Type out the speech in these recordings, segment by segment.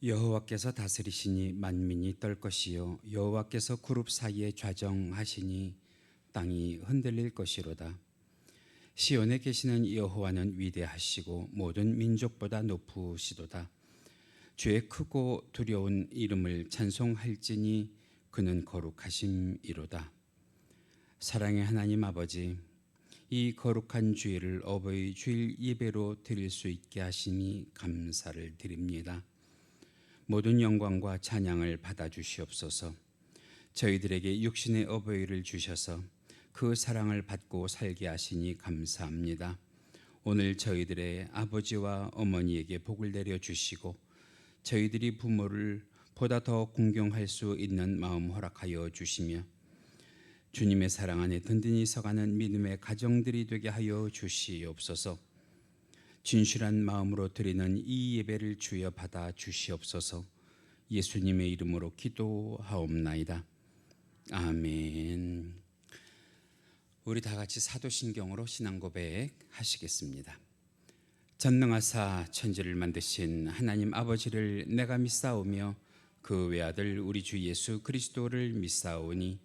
여호와께서 다스리시니 만민이 떨 것이요 여호와께서 그룹 사이에 좌정하시니 땅이 흔들릴 것이로다. 시온에 계시는 여호와는 위대하시고 모든 민족보다 높으시도다. 주의 크고 두려운 이름을 찬송할지니 그는 거룩하심이로다. 사랑의 하나님 아버지, 이 거룩한 주일을 어버이 주일 예배로 드릴 수 있게 하시니 감사를 드립니다. 모든 영광과 찬양을 받아주시옵소서. 저희들에게 육신의 어버이를 주셔서 그 사랑을 받고 살게 하시니 감사합니다. 오늘 저희들의 아버지와 어머니에게 복을 내려주시고 저희들이 부모를 보다 더 공경할 수 있는 마음 허락하여 주시며 주님의 사랑 안에 든든히 서가는 믿음의 가정들이 되게 하여 주시옵소서. 진실한 마음으로 드리는 이 예배를 주여 받아 주시옵소서. 예수님의 이름으로 기도하옵나이다. 아멘. 우리 다 같이 사도신경으로 신앙 고백 하시겠습니다. 전능하사 천지를 만드신 하나님 아버지를 내가 믿사오며 그 외아들 우리 주 예수 그리스도를 믿사오니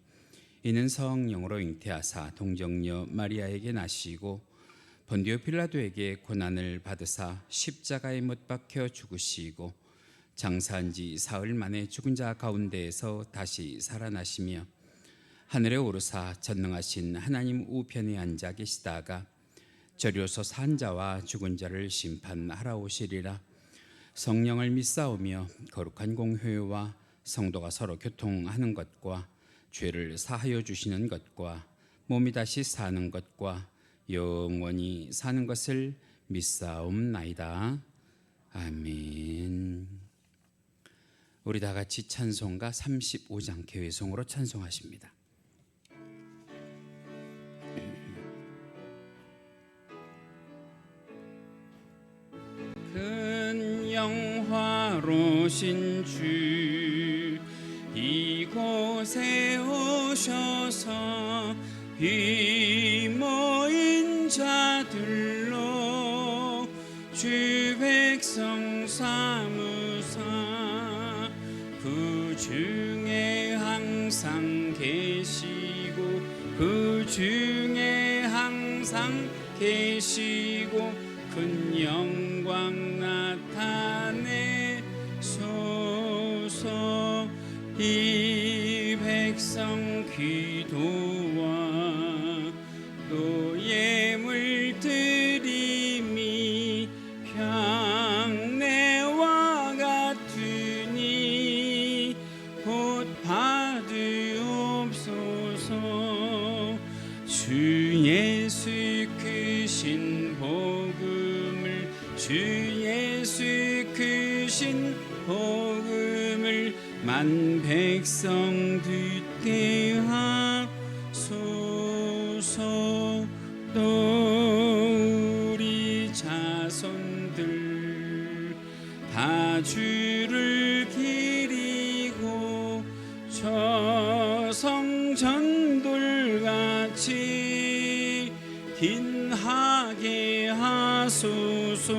이는 성령으로 잉태하사 동정녀 마리아에게 나시고 본디오 빌라도에게 고난을 받으사 십자가에 못 박혀 죽으시고 장사한 지 사흘 만에 죽은 자 가운데에서 다시 살아나시며 하늘에 오르사 전능하신 하나님 우편에 앉아 계시다가 저리로서 산 자와 죽은 자를 심판하러 오시리라. 성령을 믿사오며 거룩한 공회와 성도가 서로 교통하는 것과 죄를 사하여 주시는 것과 몸이 다시 사는 것과 영원히 사는 것을 믿사옵나이다. 아멘. 우리 다 같이 찬송가 35장 개회송으로 찬송하십니다. 큰 영화로신 주 이곳에 오셔서 이 모인 자들로 주 백성 삼으사 그 중에 항상 계시고 그 중에 항상 계시고 큰 영광 나타내소서. 이 백성 기도와 또 예물 드림이 향내와 같으니 곧 받으옵소서. 주 예수 크신 복음을 주 예수 크신 복음을 만 백성 듣게 하소서. 또 우리 자손들 다 주를 기리고 저성전돌같이 긴하게 하소서.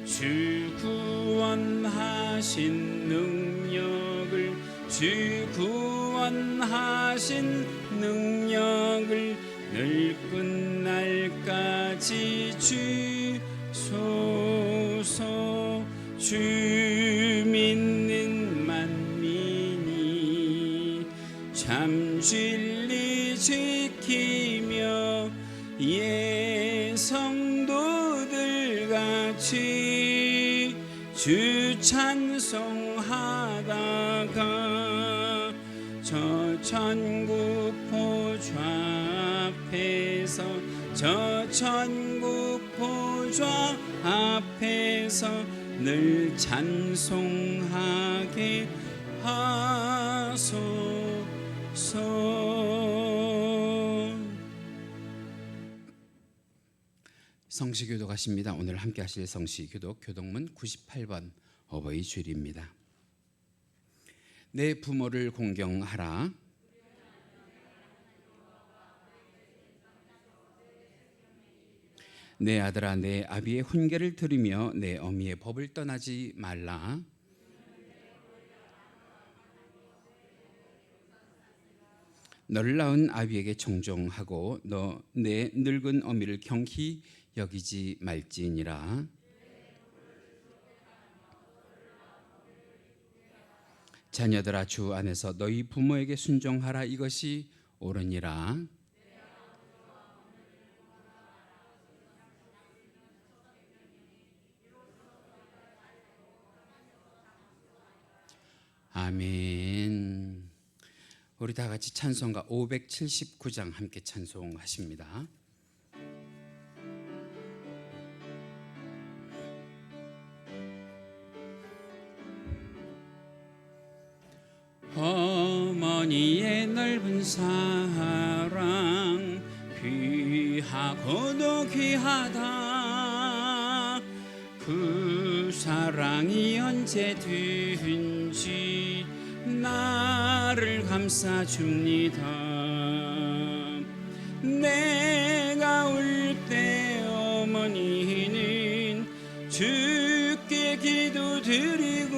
주 구원하신 능력을 주 구원하신 능력을 늘 끝날까지 주소서. 주 믿는 만민이 참 진리 지키며 예성도들 같이 주 찬송하다가 저 천국 보좌 앞에서 저 천국 보좌 앞에서 늘 찬송하게 하소서. 성시교도 가십니다. 오늘 함께 하실 성시교도 교동문 98번 어버이 주일입니다. 내 부모를 공경하라. 내 아들아 내 아비의 훈계를 들으며 내 어미의 법을 떠나지 말라. 너를 낳은 아비에게 청종하고 너 내 늙은 어미를 경히 여기지 말지니라. 자녀들아 주 안에서 너희 부모에게 순종하라. 이것이 옳으니라. 아멘. 우리 다 같이 찬송가 579장 함께 찬송하십니다. 어머니의 넓은 사랑 귀하고도 귀하다. 그 사랑이 언제든지 나를 감싸줍니다. 내가 울 때 어머니는 주께 기도드리고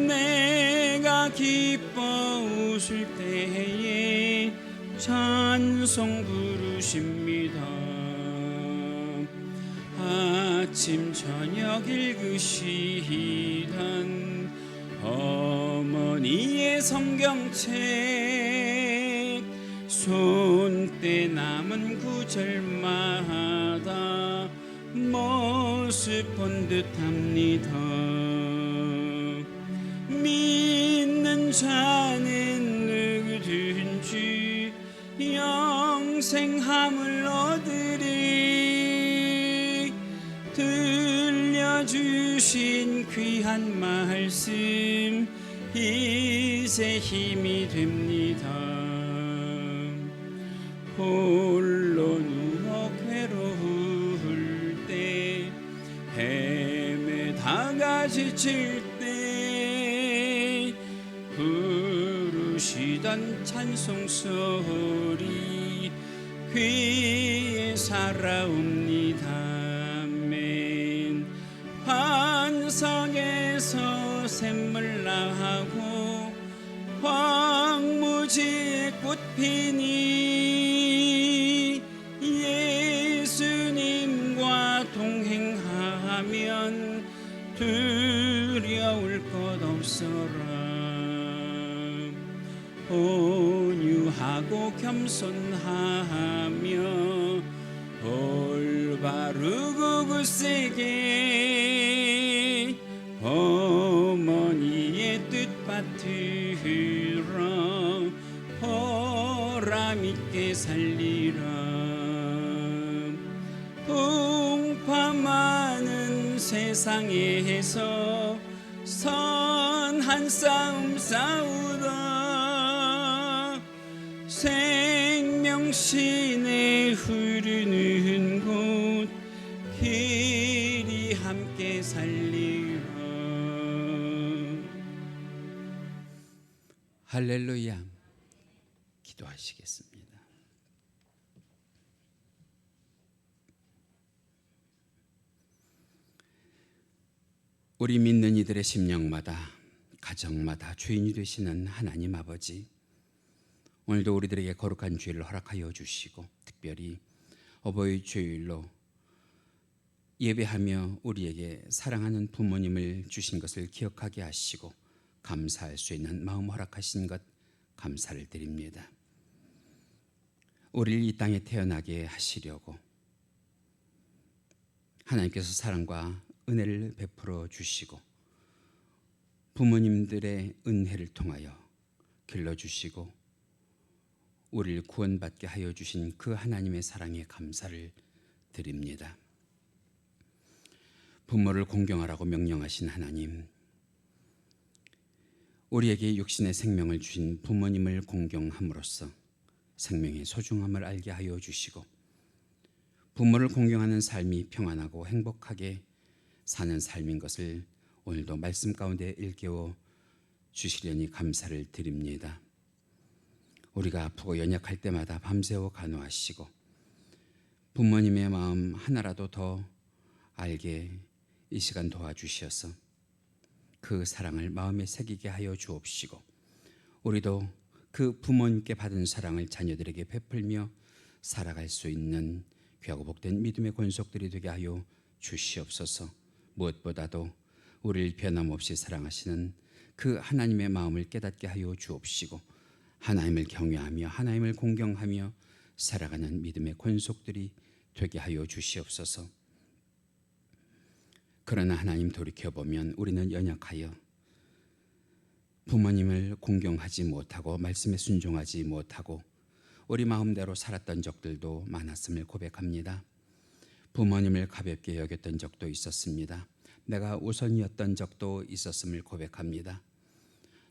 내가 기뻐 웃을 때에 찬송 부르십니다. 아침 저녁 읽으시던 어머니의 성경책 손때 남은 구절마다 모습 본 듯합니다. 믿는 자는 누구든지 영생함을 얻으리. 들려주신 귀한 말씀 이제 힘이 됩니다. 홀로 누워 괴로울 때 헤매다가 지칠 때 부르시던 찬송소리 귀에 살아옵니다. 아멘. 반석에서 샘물 나고 황무지에 꽃 피니 예수님과 동행하면 두려울 것 없어라. 온유하고 겸손하며 올바르고 굳세게 어머니의 뜻 받들어 보람있게 살리라. 풍파 많은 세상에서 선한 싸움 싸우다 생명신의 흐르는 곳 길이 함께 살리라. 할렐루야. 기도하시겠습니다. 우리 믿는 이들의 심령마다 가정마다 주인이 되시는 하나님 아버지, 오늘도 우리들에게 거룩한 주일을 허락하여 주시고 특별히 어버이 주일로 예배하며 우리에게 사랑하는 부모님을 주신 것을 기억하게 하시고 감사할 수 있는 마음 허락하신 것 감사를 드립니다. 우리를 이 땅에 태어나게 하시려고 하나님께서 사랑과 은혜를 베풀어 주시고 부모님들의 은혜를 통하여 길러주시고 우리를 구원받게 하여 주신 그 하나님의 사랑에 감사를 드립니다. 부모를 공경하라고 명령하신 하나님, 우리에게 육신의 생명을 주신 부모님을 공경함으로써 생명의 소중함을 알게 하여 주시고 부모를 공경하는 삶이 평안하고 행복하게 사는 삶인 것을 오늘도 말씀 가운데 일깨워 주시려니 감사를 드립니다. 우리가 아프고 연약할 때마다 밤새워 간호하시고 부모님의 마음 하나라도 더 알게 이 시간 도와주시어서 그 사랑을 마음에 새기게 하여 주옵시고, 우리도 그 부모님께 받은 사랑을 자녀들에게 베풀며 살아갈 수 있는 귀하고 복된 믿음의 권속들이 되게 하여 주시옵소서. 무엇보다도 우리를 변함없이 사랑하시는 그 하나님의 마음을 깨닫게 하여 주옵시고, 하나님을 경외하며 하나님을 공경하며 살아가는 믿음의 권속들이 되게 하여 주시옵소서. 그러나 하나님, 돌이켜보면 우리는 연약하여 부모님을 공경하지 못하고 말씀에 순종하지 못하고 우리 마음대로 살았던 적들도 많았음을 고백합니다. 부모님을 가볍게 여겼던 적도 있었습니다. 내가 우선이었던 적도 있었음을 고백합니다.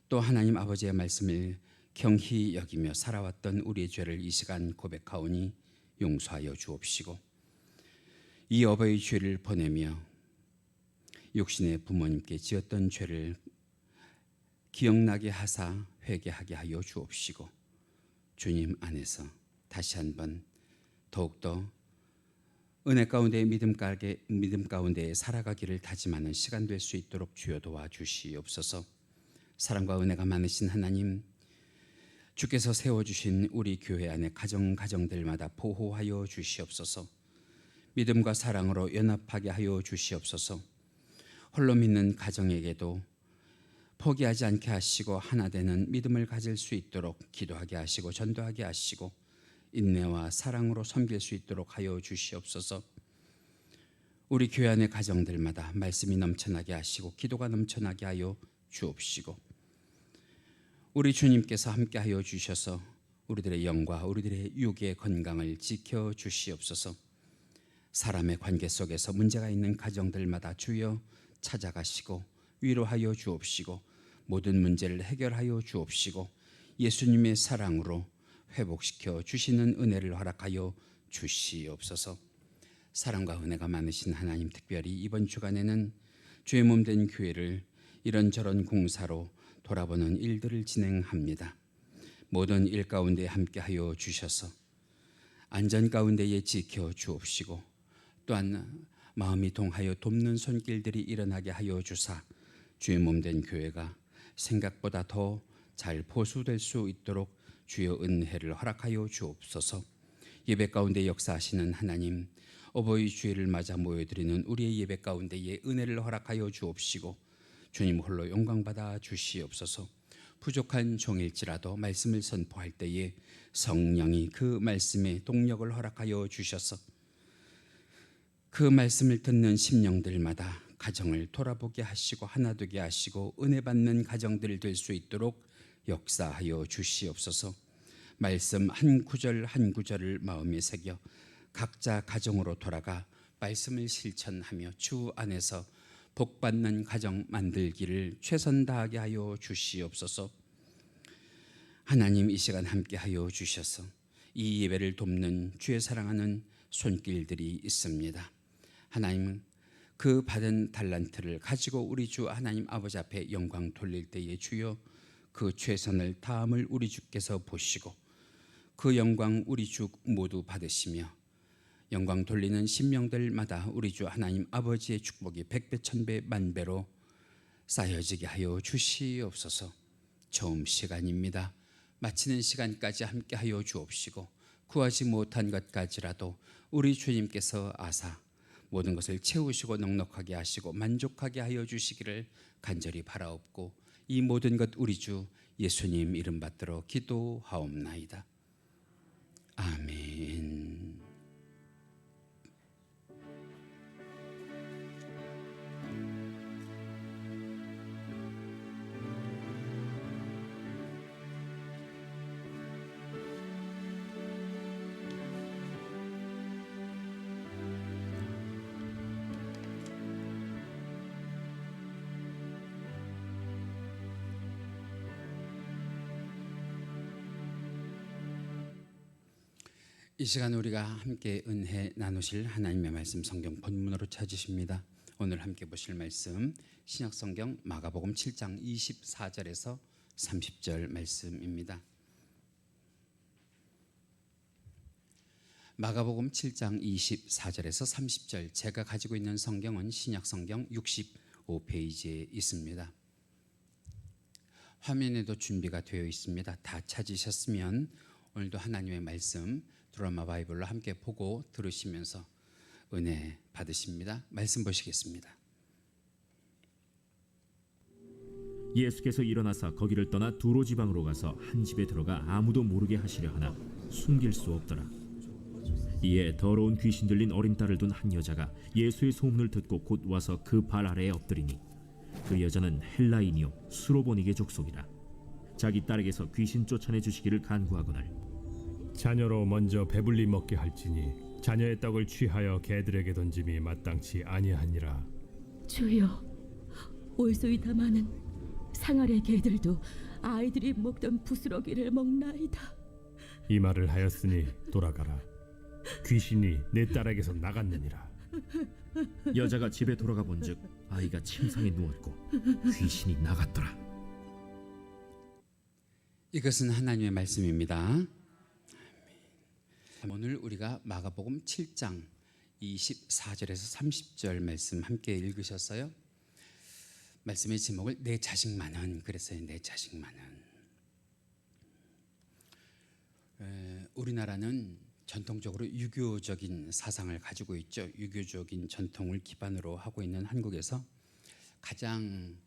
또 하나님 아버지의 말씀을 경히 여기며 살아왔던 우리의 죄를 이 시간 고백하오니 용서하여 주옵시고, 이 어버이 죄를 보내며 육신의 부모님께 지었던 죄를 기억나게 하사 회개하게 하여 주옵시고, 주님 안에서 다시 한번 더욱더 은혜 가운데 믿음 가운데 살아가기를 다짐하는 시간 될 수 있도록 주여 도와주시옵소서. 사랑과 은혜가 많으신 하나님, 주께서 세워주신 우리 교회 안에 가정들마다 보호하여 주시옵소서. 믿음과 사랑으로 연합하게 하여 주시옵소서. 홀로 믿는 가정에게도 포기하지 않게 하시고 하나 되는 믿음을 가질 수 있도록 기도하게 하시고 전도하게 하시고 인내와 사랑으로 섬길 수 있도록 하여 주시옵소서. 우리 교회 안의 가정들마다 말씀이 넘쳐나게 하시고 기도가 넘쳐나게 하여 주옵시고, 우리 주님께서 함께 하여 주셔서 우리들의 영과 우리들의 육의 건강을 지켜 주시옵소서. 사람의 관계 속에서 문제가 있는 가정들마다 주여 찾아가시고 위로하여 주옵시고, 모든 문제를 해결하여 주옵시고, 예수님의 사랑으로 회복시켜 주시는 은혜를 허락하여 주시옵소서. 사랑과 은혜가 많으신 하나님, 특별히 이번 주간에는 주의 몸된 교회를 이런저런 공사로 돌아보는 일들을 진행합니다. 모든 일 가운데 함께하여 주셔서 안전 가운데에 지켜 주옵시고, 또한 마음이 동하여 돕는 손길들이 일어나게 하여 주사 주의 몸된 교회가 생각보다 더 잘 보수될 수 있도록 주여 은혜를 허락하여 주옵소서. 예배 가운데 역사하시는 하나님, 어버이 주일을 맞아 모여드리는 우리의 예배 가운데에 은혜를 허락하여 주옵시고, 주님 홀로 영광받아 주시옵소서. 부족한 종일지라도 말씀을 선포할 때에 성령이 그 말씀에 동력을 허락하여 주셔서 그 말씀을 듣는 심령들마다 가정을 돌아보게 하시고 하나 되게 하시고 은혜 받는 가정들 될 수 있도록 역사하여 주시옵소서. 말씀 한 구절 한 구절을 마음에 새겨 각자 가정으로 돌아가 말씀을 실천하며 주 안에서 복받는 가정 만들기를 최선 다하게 하여 주시옵소서. 하나님, 이 시간 함께 하여 주셔서 이 예배를 돕는 주의 사랑하는 손길들이 있습니다. 하나님, 그 받은 달란트를 가지고 우리 주 하나님 아버지 앞에 영광 돌릴 때에 주여 그 최선을 다함을 우리 주께서 보시고 그 영광 우리 주 모두 받으시며 영광 돌리는 심령들마다 우리 주 하나님 아버지의 축복이 백배 천배 만배로 쌓여지게 하여 주시옵소서. 처음 시간입니다. 마치는 시간까지 함께 하여 주옵시고, 구하지 못한 것까지라도 우리 주님께서 아사 모든 것을 채우시고 넉넉하게 하시고 만족하게 하여 주시기를 간절히 바라옵고, 이 모든 것 우리 주 예수님 이름 받들어 기도하옵나이다. 아멘. 이 시간 우리가 함께 은혜 나누실 하나님의 말씀 성경 본문으로 찾으십니다. 오늘 함께 보실 말씀 신약성경 마가복음 7장 24절에서 30절 말씀입니다. 마가복음 7장 24절에서 30절, 제가 가지고 있는 성경은 신약 성경 65페이지에 있습니다. 화면에도 준비가 되어 있습니다. 다 찾으셨으면 오늘도 하나님의 말씀 드라마 바이블로 함께 보고 들으시면서 은혜 받으십니다. 말씀 보시겠습니다. 예수께서 일어나사 거기를 떠나 두로 지방으로 가서 한 집에 들어가 아무도 모르게 하시려 하나 숨길 수 없더라. 이에 더러운 귀신 들린 어린 딸을 둔 한 여자가 예수의 소문을 듣고 곧 와서 그 발 아래에 엎드리니 그 여자는 헬라인이요 수로보니게 족속이라. 자기 딸에게서 귀신 쫓아내 주시기를 간구하거늘 자녀로 먼저 배불리 먹게 할지니 자녀의 떡을 취하여 개들에게 던짐이 마땅치 아니하니라. 주여, 올소이다 마는 상아래 개들도 아이들이 먹던 부스러기를 먹나이다. 이 말을 하였으니 돌아가라. 귀신이 내 딸에게서 나갔느니라. 여자가 집에 돌아가 본즉 아이가 침상에 누웠고 귀신이 나갔더라. 이것은 하나님의 말씀입니다. 오늘 우리가 마가복음 7장 24절에서 30절 말씀 함께 읽으셨어요. 말씀의 제목을 내 자식만은 그랬어요. 내 자식만은. 우리나라는 전통적으로 유교적인 사상을 가지고 있죠. 유교적인 전통을 기반으로 하고 있는 한국에서 가장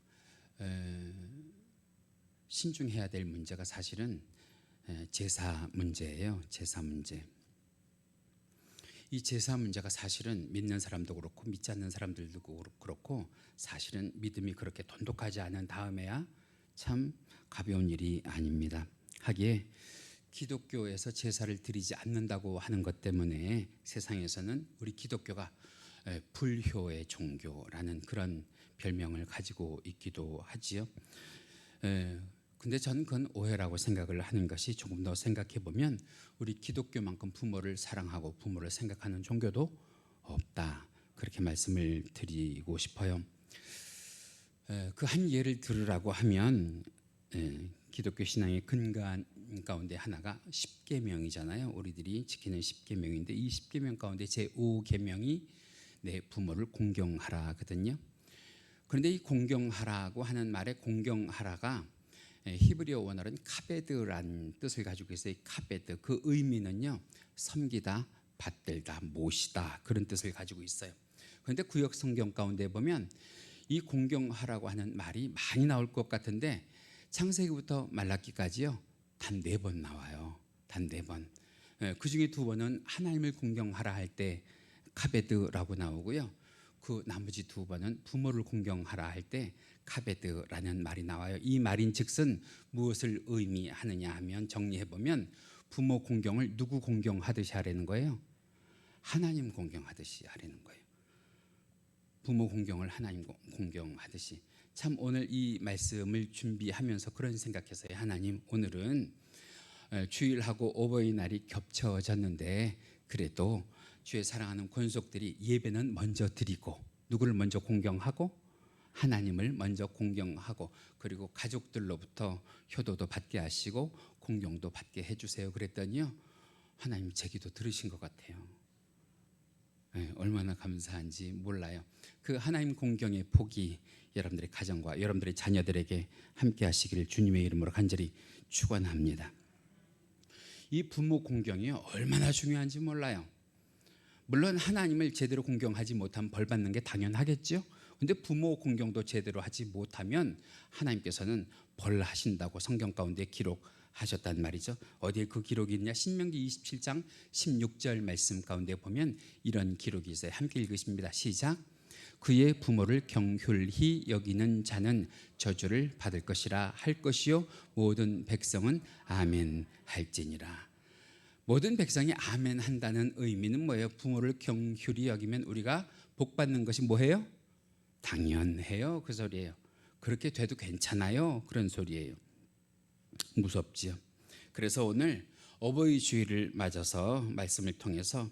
신중해야 될 문제가 사실은 제사 문제예요. 제사 문제. 이 제사 문제가 사실은 믿는 사람도 그렇고 믿지 않는 사람들도 그렇고 사실은 믿음이 그렇게 돈독하지 않은 다음에야 참 가벼운 일이 아닙니다. 하기에 기독교에서 제사를 드리지 않는다고 하는 것 때문에 세상에서는 우리 기독교가 불효의 종교라는 그런 별명을 가지고 있기도 하지요. 근데 저는 그건 오해라고 생각을 하는 것이, 조금 더 생각해 보면 우리 기독교만큼 부모를 사랑하고 부모를 생각하는 종교도 없다, 그렇게 말씀을 드리고 싶어요. 그 한 예를 들으라고 하면 기독교 신앙의 근간 가운데 하나가 10계명이잖아요. 우리들이 지키는 10계명인데 이 10계명 가운데 제5계명이 내 부모를 공경하라거든요. 그런데 이 공경하라고 하는 말에 공경하라가 히브리어 원어는 카베드라는 뜻을 가지고 있어요. 카베드, 그 의미는요, 섬기다, 받들다, 모시다, 그런 뜻을 가지고 있어요. 그런데 구약 성경 가운데 보면 이 공경하라고 하는 말이 많이 나올 것 같은데 창세기부터 말라기까지요, 단 4번 나와요. 단 4번. 그 중에 2번은 하나님을 공경하라 할 때 카베드라고 나오고요. 그 나머지 2번은 부모를 공경하라 할 때 카베드라는 말이 나와요. 이 말인즉슨 무엇을 의미하느냐 하면, 정리해보면 부모 공경을 누구 공경하듯이 하라는 거예요? 하나님 공경하듯이 하라는 거예요. 부모 공경을 하나님 공경하듯이. 참 오늘 이 말씀을 준비하면서 그런 생각했어요. 하나님, 오늘은 주일하고 어버이날이 겹쳐졌는데 그래도 주의 사랑하는 권속들이 예배는 먼저 드리고, 누구를 먼저 공경하고? 하나님을 먼저 공경하고, 그리고 가족들로부터 효도도 받게 하시고 공경도 받게 해주세요. 그랬더니요, 하나님 제 기도 들으신 것 같아요. 얼마나 감사한지 몰라요. 그 하나님 공경의 복이 여러분들의 가정과 여러분들의 자녀들에게 함께 하시기를 주님의 이름으로 간절히 축원합니다. 이 부모 공경이요, 얼마나 중요한지 몰라요. 물론 하나님을 제대로 공경하지 못하면 벌 받는 게 당연하겠죠. 근데 부모 공경도 제대로 하지 못하면 하나님께서는 벌 하신다고 성경 가운데 기록하셨단 말이죠. 어디에 그 기록이 있냐? 신명기 27장 16절 말씀 가운데 보면 이런 기록이 있어요. 함께 읽으십니다. 시작. 그의 부모를 경휼히 여기는 자는 저주를 받을 것이라 할 것이요 모든 백성은 아멘 할지니라. 모든 백성이 아멘 한다는 의미는 뭐예요? 부모를 경휼히 여기면 우리가 복 받는 것이 뭐예요? 당연해요. 그 소리예요. 그렇게 돼도 괜찮아요. 그런 소리예요. 무섭지요. 그래서 오늘 어버이 주일을 맞아서 말씀을 통해서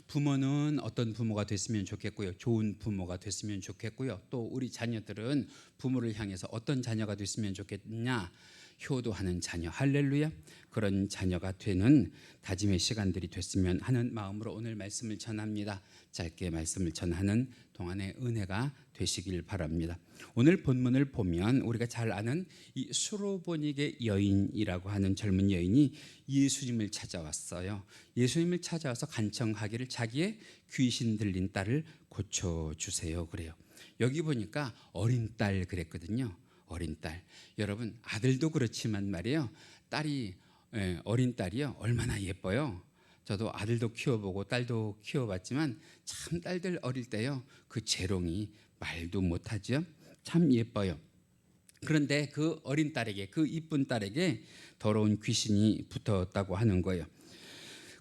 부모는 어떤 부모가 됐으면 좋겠고요, 좋은 부모가 됐으면 좋겠고요, 또 우리 자녀들은 부모를 향해서 어떤 자녀가 됐으면 좋겠냐, 효도하는 자녀, 할렐루야, 그런 자녀가 되는 다짐의 시간들이 됐으면 하는 마음으로 오늘 말씀을 전합니다. 짧게 말씀을 전하는 동안의 은혜가 되시길 바랍니다. 오늘 본문을 보면 우리가 잘 아는 이 수로보닉의 여인이라고 하는 젊은 여인이 예수님을 찾아왔어요. 예수님을 찾아와서 간청하기를 자기의 귀신 들린 딸을 고쳐주세요 그래요. 여기 보니까 어린 딸 그랬거든요. 어린 딸. 여러분, 아들도 그렇지만 말이에요, 딸이, 어린 딸이요, 얼마나 예뻐요. 저도 아들도 키워보고 딸도 키워봤지만 참 딸들 어릴 때요, 그 재롱이 말도 못하죠. 참 예뻐요. 그런데 그 어린 딸에게, 그 이쁜 딸에게 더러운 귀신이 붙었다고 하는 거예요.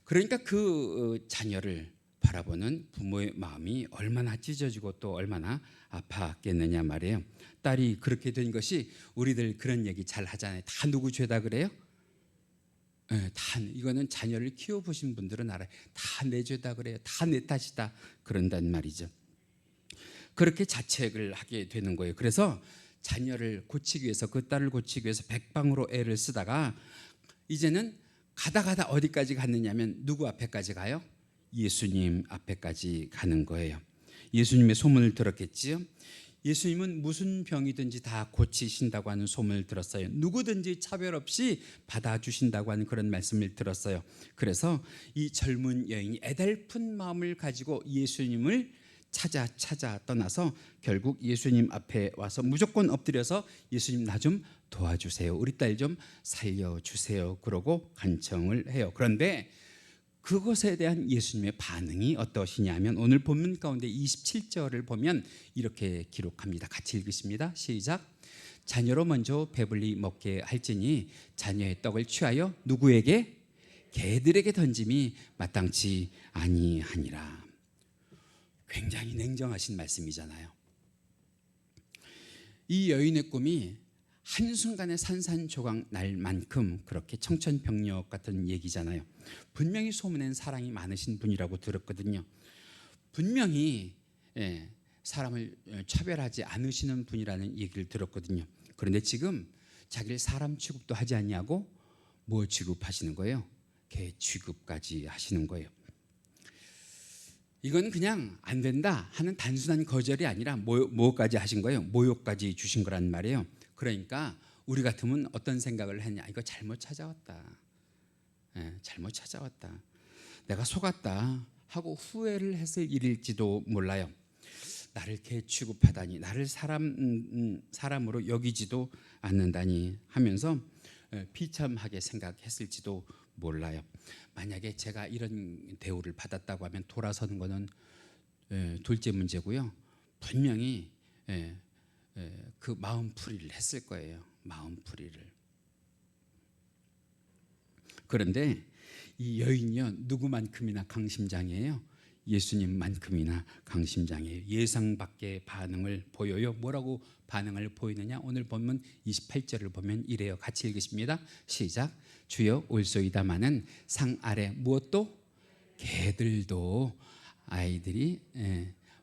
그러니까 그 자녀를 바라보는 부모의 마음이 얼마나 찢어지고 또 얼마나 아팠겠느냐 말이에요. 딸이 그렇게 된 것이, 우리들 그런 얘기 잘 하잖아요. 다 누구 죄다 그래요? 다, 이거는 자녀를 키워보신 분들은 알아요. 다 내 죄다 그래요. 다 내 탓이다 그런단 말이죠. 그렇게 자책을 하게 되는 거예요. 그래서 자녀를 고치기 위해서, 그 딸을 고치기 위해서 백방으로 애를 쓰다가 이제는 가다 어디까지 갔느냐면 누구 앞에까지 가요? 예수님 앞에까지 가는 거예요. 예수님의 소문을 들었겠지요. 예수님은 무슨 병이든지 다 고치신다고 하는 소문을 들었어요. 누구든지 차별 없이 받아주신다고 하는 그런 말씀을 들었어요. 그래서 이 젊은 여인이 애달픈 마음을 가지고 예수님을 찾아 떠나서 결국 예수님 앞에 와서 무조건 엎드려서 예수님, 나 좀 도와주세요, 우리 딸 좀 살려주세요 그러고 간청을 해요. 그런데 그것에 대한 예수님의 반응이 어떠시냐면 오늘 본문 가운데 27절을 보면 이렇게 기록합니다. 같이 읽으십니다. 시작. 자녀로 먼저 배불리 먹게 할지니 자녀의 떡을 취하여 누구에게? 개들에게 던짐이 마땅치 아니하니라. 굉장히 냉정하신 말씀이잖아요. 이 여인의 꿈이 한순간에 산산조각 날 만큼 그렇게 청천벽력 같은 얘기잖아요. 분명히 소문엔 사랑이 많으신 분이라고 들었거든요. 분명히 사람을 차별하지 않으시는 분이라는 얘기를 들었거든요. 그런데 지금 자기를 사람 취급도 하지 않냐고 뭐 취급하시는 거예요? 개 취급까지 하시는 거예요. 이건 그냥 안 된다 하는 단순한 거절이 아니라 뭐까지 하신 거예요? 모욕까지 주신 거란 말이에요. 그러니까 우리 같으면 어떤 생각을 했냐? 이거 잘못 찾아왔다. 잘못 찾아왔다. 내가 속았다 하고 후회를 했을 일일지도 몰라요. 나를 개 취급하다니, 나를 사람으로 여기지도 않는다니 하면서 비참하게 생각했을지도 몰라요. 만약에 제가 이런 대우를 받았다고 하면 돌아서는 거는 둘째 문제고요. 분명히 그 마음풀이를 했을 거예요. 마음풀이를. 그런데 이 여인이요, 누구만큼이나 강심장이에요? 예수님만큼이나 강심장이에요. 예상 밖의 반응을 보여요. 뭐라고 반응을 보이느냐? 오늘 본문 28절을 보면 이래요. 같이 읽으십니다. 시작. 주여 올소이다마는 상 아래 무엇도? 개들도 아이들이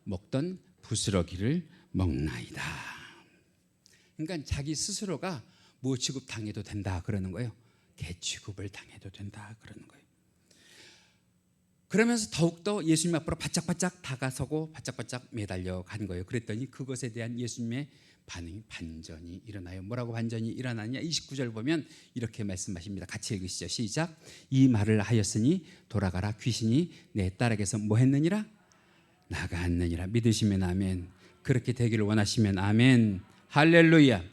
먹던 부스러기를 먹나이다. 그러니까 자기 스스로가 뭐 취급 당해도 된다 그러는 거예요. 개 취급을 당해도 된다 그러는 거예요. 그러면서 더욱더 예수님 앞으로 바짝바짝 다가서고 바짝바짝 매달려 간 거예요. 그랬더니 그것에 대한 예수님의 반응이 반전이 일어나요. 뭐라고 반전이 일어나냐? 29절 보면 이렇게 말씀하십니다. 같이 읽으시죠. 시작. 이 말을 하였으니 돌아가라. 귀신이 내 딸에게서 뭐 했느니라? 나갔느니라. 믿으시면 아멘. 그렇게 되기를 원하시면 아멘. 할렐루야.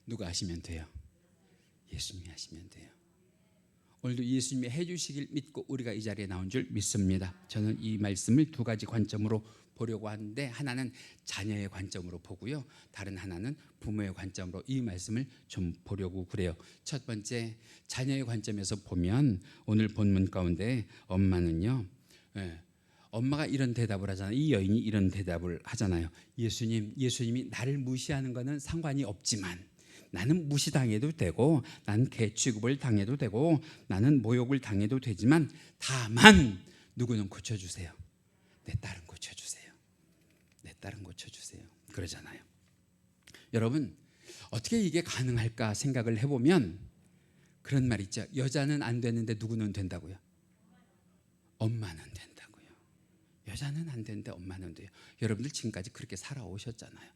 누가 하시면 돼요? 예수님이 하시면 돼요. 오늘도 예수님이 해주시길 믿고 우리가 이 자리에 나온 줄 믿습니다. 저는 이 말씀을 두 가지 관점으로 보려고 하는데, 하나는 자녀의 관점으로 보고요, 다른 하나는 부모의 관점으로 이 말씀을 좀 보려고 그래요. 첫 번째, 자녀의 관점에서 보면 오늘 본문 가운데 엄마는요, 엄마가 이런 대답을 하잖아요. 이 여인이 이런 대답을 하잖아요. 예수님이 나를 무시하는 것은 상관이 없지만 나는 무시당해도 되고, 나는 개 취급을 당해도 되고, 나는 모욕을 당해도 되지만 다만 누구는 고쳐주세요. 내 딸은 고쳐주세요. 내 딸은 고쳐주세요. 그러잖아요. 여러분, 어떻게 이게 가능할까 생각을 해보면 그런 말 있죠. 여자는 안 되는데 누구는 된다고요? 엄마는 된다고요. 여자는 안 되는데 엄마는 돼요. 여러분들 지금까지 그렇게 살아오셨잖아요.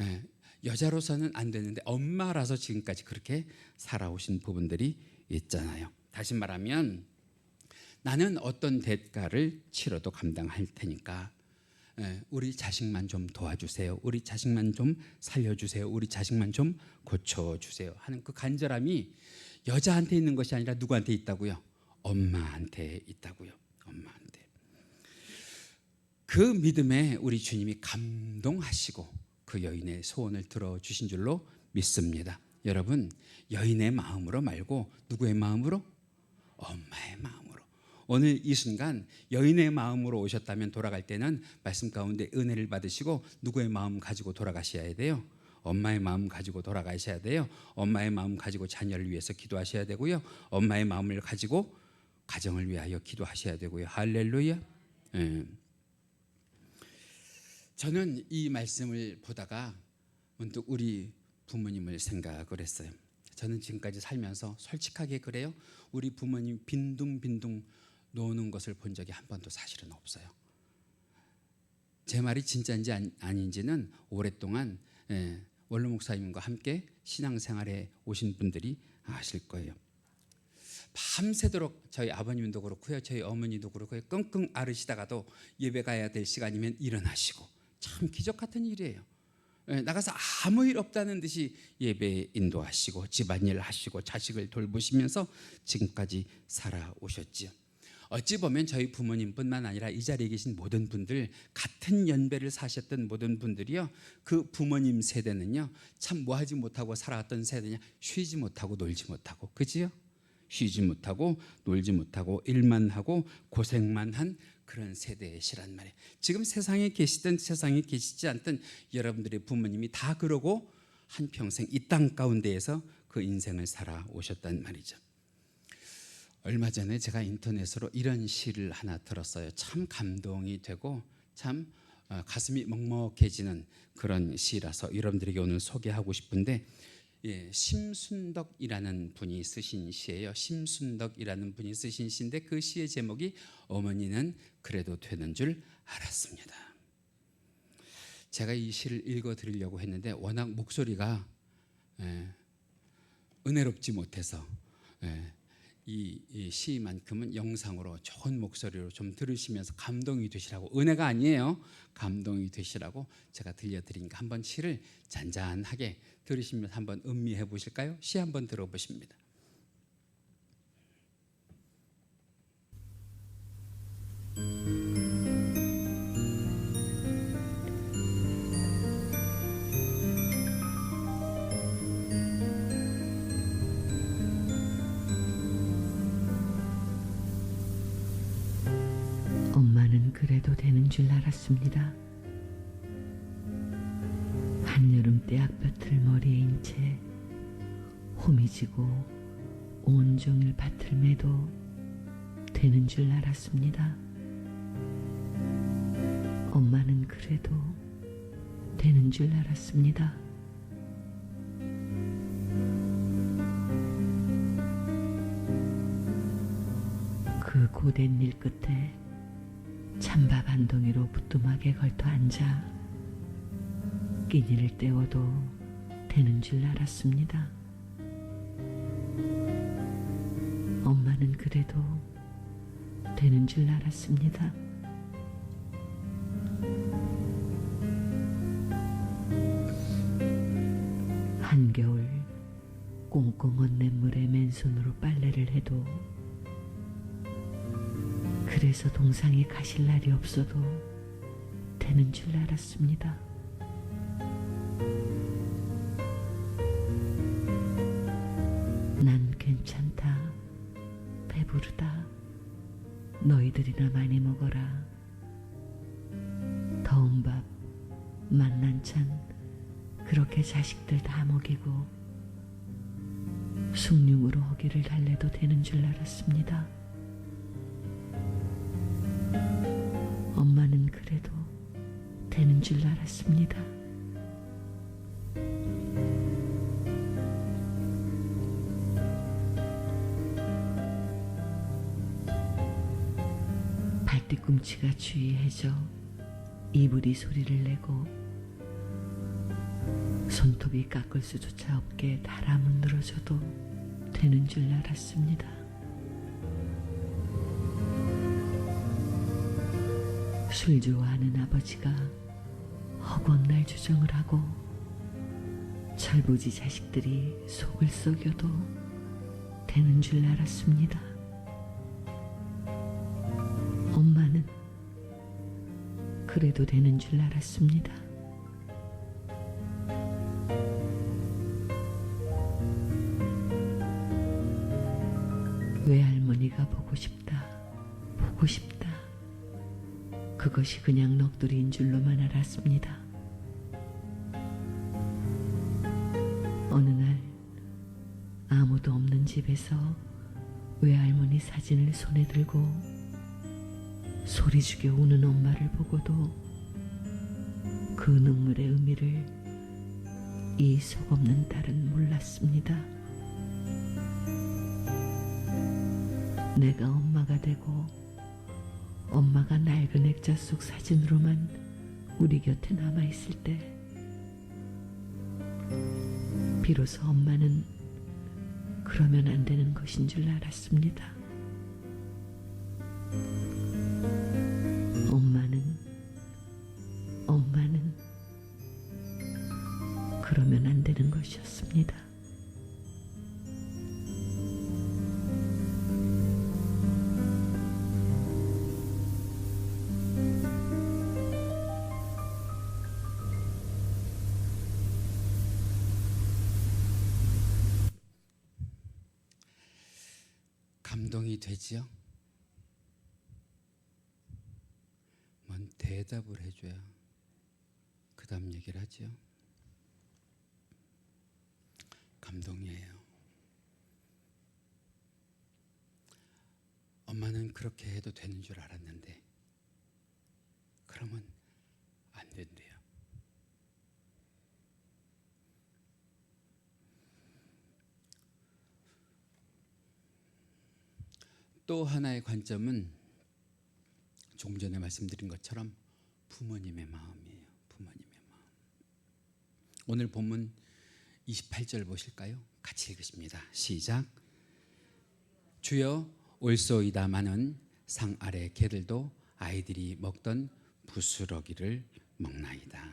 예, 여자로서는 안 되는데 엄마라서 지금까지 그렇게 살아오신 부분들이 있잖아요. 다시 말하면 나는 어떤 대가를 치러도 감당할 테니까 우리 자식만 좀 도와주세요. 우리 자식만 좀 살려주세요. 우리 자식만 좀 고쳐주세요 하는 그 간절함이 여자한테 있는 것이 아니라 누구한테 있다고요? 엄마한테 있다고요. 엄마한테. 그 믿음에 우리 주님이 감동하시고 그 여인의 소원을 들어주신 줄로 믿습니다. 여러분, 여인의 마음으로 말고 누구의 마음으로? 엄마의 마음으로. 오늘 이 순간 여인의 마음으로 오셨다면 돌아갈 때는 말씀 가운데 은혜를 받으시고 누구의 마음 가지고 돌아가셔야 돼요? 엄마의 마음 가지고 돌아가셔야 돼요. 엄마의 마음 가지고 자녀를 위해서 기도하셔야 되고요. 엄마의 마음을 가지고 가정을 위하여 기도하셔야 되고요. 할렐루야. 저는 이 말씀을 보다가 문득 우리 부모님을 생각을 했어요. 저는 지금까지 살면서 솔직하게 그래요. 우리 부모님 빈둥빈둥 노는 것을 본 적이 한 번도 사실은 없어요. 제 말이 진짜인지 아닌지는 오랫동안 원로 목사님과 함께 신앙생활에 오신 분들이 아실 거예요. 밤새도록 저희 아버님도 그렇고요, 저희 어머니도 그렇고요, 끙끙 앓으시다가도 예배 가야 될 시간이면 일어나시고, 참 기적 같은 일이에요. 나가서 아무 일 없다는 듯이 예배 인도하시고 집안일 하시고 자식을 돌보시면서 지금까지 살아오셨지요. 어찌 보면 저희 부모님뿐만 아니라 이 자리에 계신 모든 분들, 같은 연배를 사셨던 모든 분들이요, 그 부모님 세대는요 참 뭐하지 못하고 살아왔던 세대냐, 쉬지 못하고 놀지 못하고, 그지요? 쉬지 못하고 놀지 못하고 일만 하고 고생만 한 그런 세대시란 말이에요. 지금 세상에 계시든 세상에 계시지 않든 여러분들의 부모님이 다 그러고 한평생 이 땅 가운데에서 그 인생을 살아오셨단 말이죠. 얼마 전에 제가 인터넷으로 이런 시를 하나 들었어요. 참 감동이 되고 참 가슴이 먹먹해지는 그런 시라서 여러분들에게 오늘 소개하고 싶은데, 심순덕이라는 분이 쓰신 시예요. 심순덕이라는 분이 쓰신 시인데 그 시의 제목이 어머니는 그래도 되는 줄 알았습니다. 제가 이 시를 읽어드리려고 했는데 워낙 목소리가 은혜롭지 못해서 이 시만큼은 영상으로 좋은 목소리로 좀 들으시면서 감동이 되시라고, 은혜가 아니에요, 감동이 되시라고 제가 들려드리니까 한번 시를 잔잔하게 들으시면서 한번 음미해 보실까요? 시 한번 들어보십니다. 엄마는 그래도 되는 줄 알았습니다. 한여름 떼약볕을 머리에 인 채 호미지고 온종일 밭을 매도 되는 줄 알았습니다. 엄마는 그래도 되는 줄 알았습니다. 그 고된 일 끝에 찬밥 한 덩이로 부뚜막에 걸터 앉아 끼니를 때워도 되는 줄 알았습니다. 엄마는 그래도 되는 줄 알았습니다. 한겨울 꽁꽁 냇물에 맨손으로 빨래를 해도, 그래서 동상에 가실 날이 없어도 되는 줄 알았습니다. 난 괜찮다, 배부르다, 너희들이나 많이 먹어라, 더운 밥 만난찬 그렇게 자식들 다 먹이고 숭늉으로 허기를 달래도 되는 줄 알았습니다. 엄마는 그래도 되는 줄 알았습니다. 뒤꿈치가 주의해져 이불이 소리를 내고 손톱이 깎을 수조차 없게 달아 문드러져도 되는 줄 알았습니다. 술 좋아하는 아버지가 허구한 주정을 하고 철부지 자식들이 속을 썩여도 되는 줄 알았습니다. 엄마는 그래도 되는 줄 알았습니다. 외할머니가 보고 싶다, 보고 싶다. 그것이 그냥 넋두리인 줄로만 알았습니다. 어느 날 아무도 없는 집에서 외할머니 사진을 손에 들고 소리 죽여 우는 엄마를 보고도 그 눈물의 의미를 이 속없는 딸은 몰랐습니다. 내가 엄마가 되고 엄마가 낡은 액자 속 사진으로만 우리 곁에 남아있을 때 비로소 엄마는 그러면 안 되는 것인 줄 알았습니다. 엄마는 그러면 안 되는 것이었습니다. 감동이 되지요? 뭔 대답을 해줘야 그 다음 얘기를 하지요? 감동이에요. 엄마는 그렇게 해도 되는 줄 알았는데 그러면 안 된대요. 또 하나의 관점은 조금 전에 말씀드린 것처럼 부모님의 마음이에요. 부모님의 마음. 오늘 본문 28절 보실까요? 같이 읽으십니다. 시작. 주여 올소이다마는 상 아래 개들도 아이들이 먹던 부스러기를 먹나이다.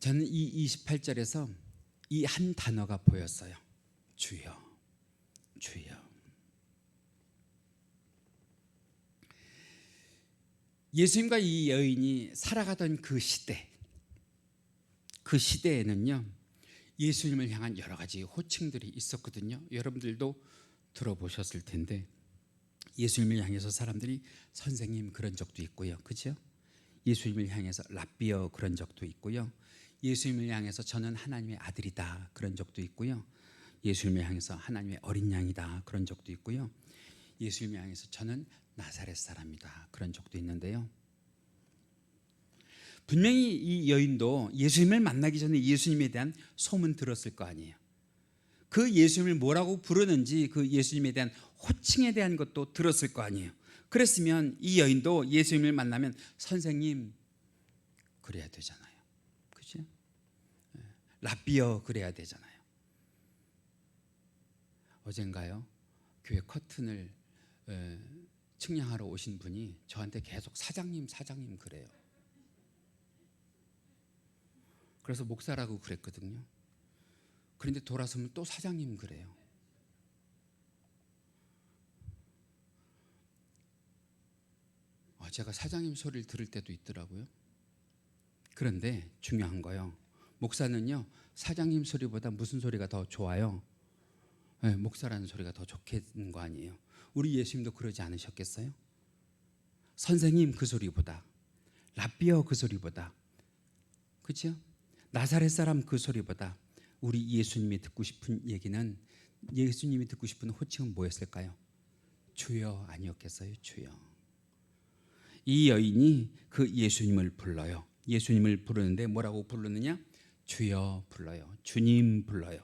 저는 이 28절에서 이 한 단어가 보였어요. 주여, 주여. 예수님과 이 여인이 살아가던 그 시대에는요, 예수님을 향한 여러 가지 호칭들이 있었거든요. 여러분들도 들어보셨을 텐데 예수님을 향해서 사람들이 선생님 그런 적도 있고요. 그죠? 예수님을 향해서 랍비어 그런 적도 있고요. 예수님을 향해서 저는 하나님의 아들이다 그런 적도 있고요. 예수님을 향해서 하나님의 어린 양이다 그런 적도 있고요. 예수님을 향해서 저는 나사렛 사람이다 그런 적도 있는데요. 분명히 이 여인도 예수님을 만나기 전에 예수님에 대한 소문 들었을 거 아니에요. 그 예수님을 뭐라고 부르는지 그 예수님에 대한 호칭에 대한 것도 들었을 거 아니에요. 그랬으면 이 여인도 예수님을 만나면 선생님 그래야 되잖아요. 그죠? 랍비어 그래야 되잖아요. 어젠가요? 교회 커튼을 측량하러 오신 분이 저한테 계속 사장님 그래요. 그래서 목사라고 그랬거든요. 그런데 돌아서면 또 사장님 그래요. 제가 사장님 소리를 들을 때도 있더라고요. 그런데 중요한 거요. 목사는요, 사장님 소리보다 무슨 소리가 더 좋아요? 네, 목사라는 소리가 더 좋겠는 거 아니에요. 우리 예수님도 그러지 않으셨겠어요? 선생님 그 소리보다, 랍비어 그 소리보다, 그렇죠? 나사렛 사람 그 소리보다 우리 예수님이 듣고 싶은 얘기는, 예수님이 듣고 싶은 호칭은 뭐였을까요? 주여 아니었겠어요? 주여. 이 여인이 그 예수님을 불러요. 예수님을 부르는데 뭐라고 부르느냐? 주여 불러요. 주님 불러요.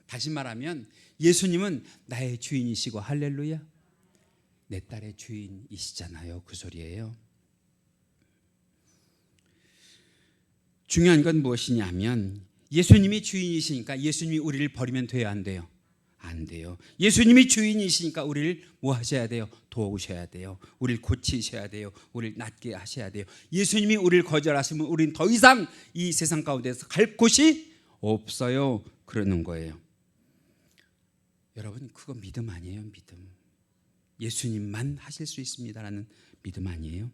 다시 말하면 예수님은 나의 주인이시고, 할렐루야, 내 딸의 주인이시잖아요. 그 소리예요. 중요한 건 무엇이냐면 예수님이 주인이시니까 예수님이 우리를 버리면 돼요, 안 돼요? 안 돼요. 예수님이 주인이시니까 우리를 뭐 하셔야 돼요? 도우셔야 돼요. 우리를 고치셔야 돼요. 우리를 낫게 하셔야 돼요. 예수님이 우리를 거절하시면 우리는 더 이상 이 세상 가운데서 갈 곳이 없어요. 그러는 거예요. 여러분, 그거 믿음 아니에요? 믿음. 예수님만 하실 수 있습니다라는 믿음 아니에요?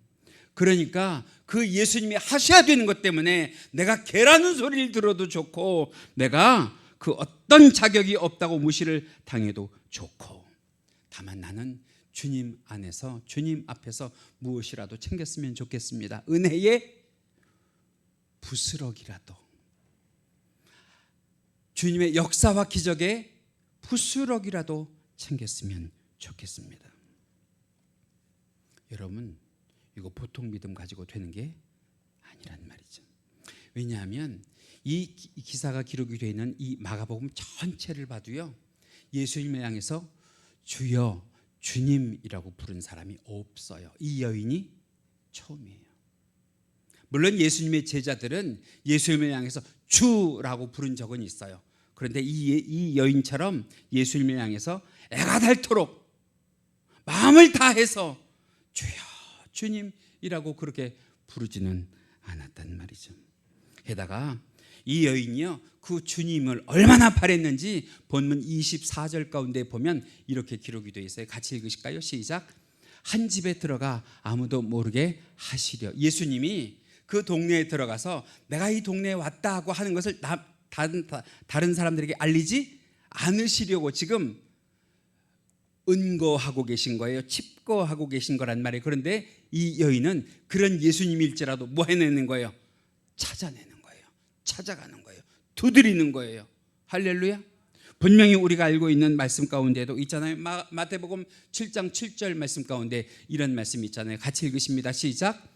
그러니까 그 예수님이 하셔야 되는 것 때문에 내가 개라는 소리를 들어도 좋고, 내가 그 어떤 자격이 없다고 무시를 당해도 좋고, 다만 나는 주님 안에서, 주님 앞에서 무엇이라도 챙겼으면 좋겠습니다. 은혜의 부스럭이라도, 주님의 역사와 기적의 부스럭이라도 챙겼으면 좋겠습니다. 여러분, 이거 보통 믿음 가지고 되는 게 아니란 말이죠. 왜냐하면 이 기사가 기록이 되어 있는 이 마가복음 전체를 봐도요, 예수님을 향해서 주여, 주님이라고 부른 사람이 없어요. 이 여인이 처음이에요. 물론 예수님의 제자들은 예수님을 향해서 주라고 부른 적은 있어요. 그런데 이 여인처럼 예수님을 향해서 애가 닳도록 마음을 다해서 주여, 주님이라고 그렇게 부르지는 않았단 말이죠. 게다가 이 여인이요, 그 주님을 얼마나 바랬는지 본문 24절 가운데 보면 이렇게 기록이 되어 있어요. 같이 읽으실까요? 시작. 한 집에 들어가 아무도 모르게 하시려. 예수님이 그 동네에 들어가서 내가 이 동네에 왔다 하고 하는 것을 다른 사람들에게 알리지 않으시려고 지금 은거하고 계신 거예요. 칩거하고 계신 거란 말이에요. 그런데 이 여인은 그런 예수님일지라도 뭐 해내는 거예요? 찾아내는 거예요. 찾아가는 거예요. 두드리는 거예요. 할렐루야. 분명히 우리가 알고 있는 말씀 가운데도 있잖아요. 마태복음 7장 7절 말씀 가운데 이런 말씀이 있잖아요. 같이 읽으십니다. 시작.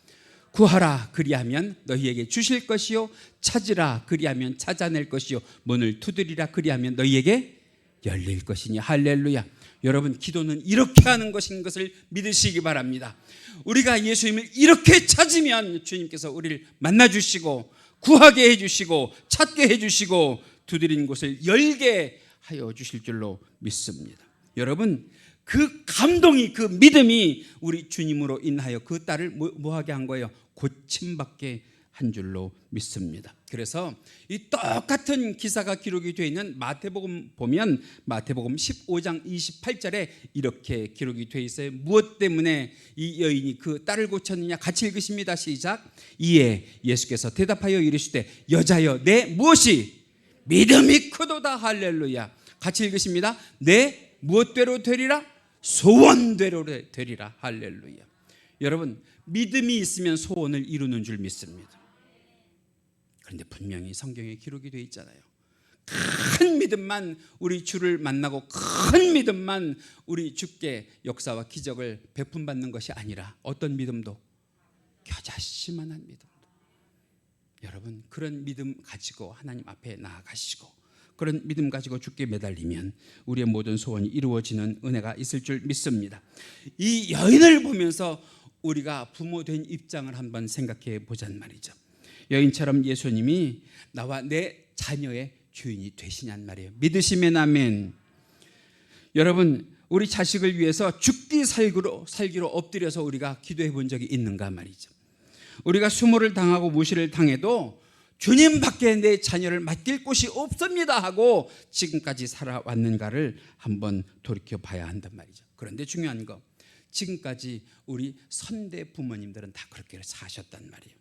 구하라 그리하면 너희에게 주실 것이요, 찾으라 그리하면 찾아낼 것이요, 문을 두드리라 그리하면 너희에게 열릴 것이니. 할렐루야. 여러분, 기도는 이렇게 하는 것인 것을 믿으시기 바랍니다. 우리가 예수님을 이렇게 찾으면 주님께서 우리를 만나주시고 구하게 해주시고 찾게 해주시고 두드린 곳을 열게 하여 주실 줄로 믿습니다. 여러분, 그 감동이, 그 믿음이 우리 주님으로 인하여 그 딸을 뭐하게 한 거예요? 고침받게 한 줄로 믿습니다. 그래서 이 똑같은 기사가 기록이 되어 있는 마태복음 보면 마태복음 15장 28절에 이렇게 기록이 되어 있어요. 무엇 때문에 이 여인이 그 딸을 고쳤느냐? 같이 읽으십니다. 시작. 이에 예수께서 대답하여 이르시되 여자여, 내 무엇이 믿음이 크도다. 할렐루야. 같이 읽으십니다. 내 무엇대로 되리라? 소원대로 되리라. 할렐루야. 여러분, 믿음이 있으면 소원을 이루는 줄 믿습니다. 그런데 분명히 성경에 기록이 되어 있잖아요. 큰 믿음만 우리 주를 만나고 큰 믿음만 우리 주께 역사와 기적을 베품받는 것이 아니라 어떤 믿음도? 겨자씨만한 믿음도. 여러분, 그런 믿음 가지고 하나님 앞에 나아가시고 그런 믿음 가지고 주께 매달리면 우리의 모든 소원이 이루어지는 은혜가 있을 줄 믿습니다. 이 여인을 보면서 우리가 부모된 입장을 한번 생각해 보자는 말이죠. 여인처럼 예수님이 나와 내 자녀의 주인이 되시냔 말이에요. 믿으시면 아멘. 여러분, 우리 자식을 위해서 죽기 살기로 엎드려서 우리가 기도해 본 적이 있는가 말이죠. 우리가 수모를 당하고 무시를 당해도 주님밖에 내 자녀를 맡길 곳이 없습니다 하고 지금까지 살아왔는가를 한번 돌이켜 봐야 한단 말이죠. 그런데 중요한 거, 지금까지 우리 선대 부모님들은 다 그렇게 사셨단 말이에요.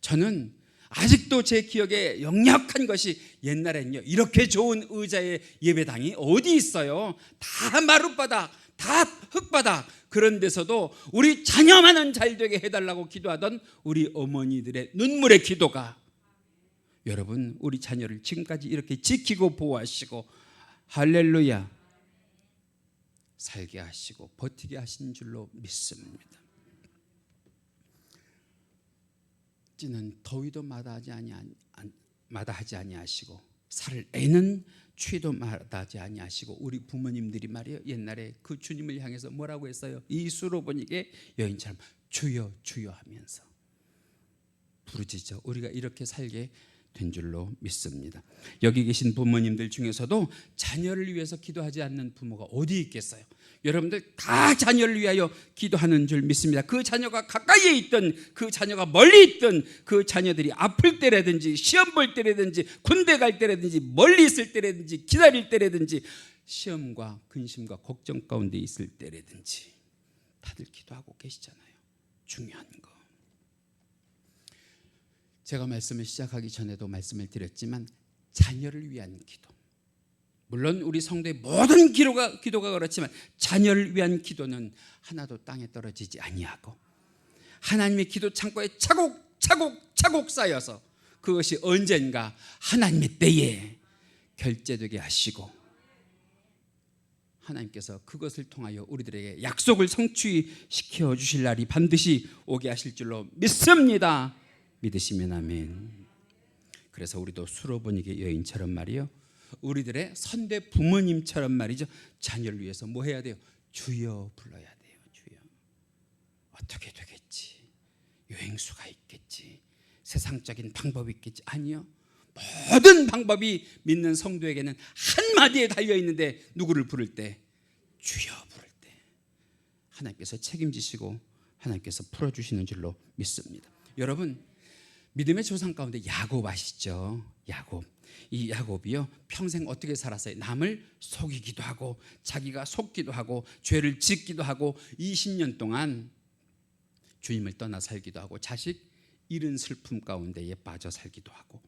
저는 아직도 제 기억에 역력한 것이, 옛날엔요, 이렇게 좋은 의자의 예배당이 어디 있어요? 다 마룻바닥, 다 흙바닥. 그런 데서도 우리 자녀만은 잘 되게 해달라고 기도하던 우리 어머니들의 눈물의 기도가, 여러분, 우리 자녀를 지금까지 이렇게 지키고 보호하시고 할렐루야 살게 하시고 버티게 하신 줄로 믿습니다. 찌는 더위도 마다하지 아니하시고 살을 애는 취도 마다하지 아니하시고 우리 부모님들이 말이에요. 옛날에 그 주님을 향해서 뭐라고 했어요? 이 수로보니게 여인처럼 주여 주여 하면서 부르짖어 우리가 이렇게 살게 된 줄로 믿습니다. 여기 계신 부모님들 중에서도 자녀를 위해서 기도하지 않는 부모가 어디 있겠어요? 여러분들 다 자녀를 위하여 기도하는 줄 믿습니다. 그 자녀가 가까이에 있든 그 자녀가 멀리 있든 그 자녀들이 아플 때라든지 시험 볼 때라든지 군대 갈 때라든지 멀리 있을 때라든지 기다릴 때라든지 시험과 근심과 걱정 가운데 있을 때라든지 다들 기도하고 계시잖아요. 중요한 거. 제가 말씀을 시작하기 전에도 말씀을 드렸지만 자녀를 위한 기도. 물론 우리 성도의 모든 기도가 그렇지만 자녀를 위한 기도는 하나도 땅에 떨어지지 아니하고 하나님의 기도 창고에 차곡차곡 쌓여서 그것이 언젠가 하나님의 때에 결제되게 하시고 하나님께서 그것을 통하여 우리들에게 약속을 성취시켜 주실 날이 반드시 오게 하실 줄로 믿습니다. 믿으시면 아멘. 그래서 우리도 수로보니게 여인처럼 말이요, 우리들의 선대 부모님처럼 말이죠, 자녀를 위해서 뭐 해야 돼요? 주여 불러야 돼요. 주여. 어떻게 되겠지? 여행수가 있겠지? 세상적인 방법이 있겠지? 아니요. 모든 방법이 믿는 성도에게는 한마디에 달려있는데 누구를 부를 때? 주여 부를 때 하나님께서 책임지시고 하나님께서 풀어주시는 줄로 믿습니다. 여러분, 믿음의 조상 가운데 야곱 아시죠? 야곱. 이 야곱이요, 평생 어떻게 살았어요? 남을 속이기도 하고 자기가 속기도 하고 죄를 짓기도 하고 20년 동안 주님을 떠나 살기도 하고 자식 잃은 슬픔 가운데에 빠져 살기도 하고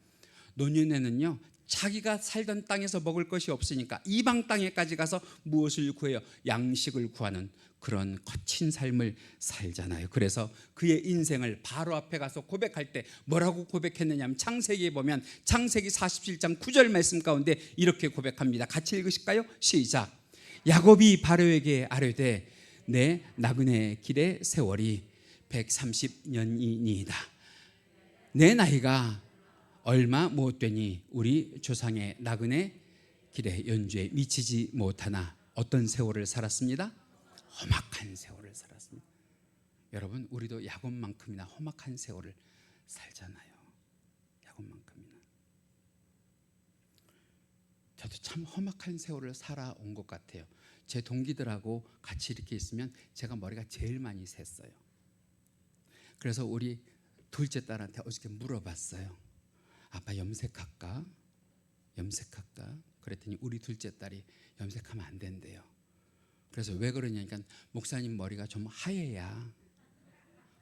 노년에는요, 자기가 살던 땅에서 먹을 것이 없으니까 이방 땅에까지 가서 무엇을 구해요? 양식을 구하는 그런 거친 삶을 살잖아요. 그래서 그의 인생을 바로 앞에 가서 고백할 때 뭐라고 고백했느냐 하면 창세기에 보면 창세기 47장 9절 말씀 가운데 이렇게 고백합니다. 같이 읽으실까요? 시작. 야곱이 바로에게 아뢰되 내 나그네 길의 세월이 130년이니이다. 내 나이가 얼마 못 되니 우리 조상의 나그네 길의 연주에 미치지 못하나 어떤 세월을 살았습니다? 험악한 세월을 살았습니다. 여러분, 우리도 야곱만큼이나 험악한 세월을 살잖아요. 야곱만큼이나. 저도 참 험악한 세월을 살아온 것 같아요. 제 동기들하고 같이 이렇게 있으면 제가 머리가 제일 많이 샜어요. 그래서 우리 둘째 딸한테 어저께 물어봤어요. 아빠 염색할까? 염색할까? 그랬더니 우리 둘째 딸이 염색하면 안 된대요. 그래서 왜 그러냐니까 목사님 머리가 좀 하얘야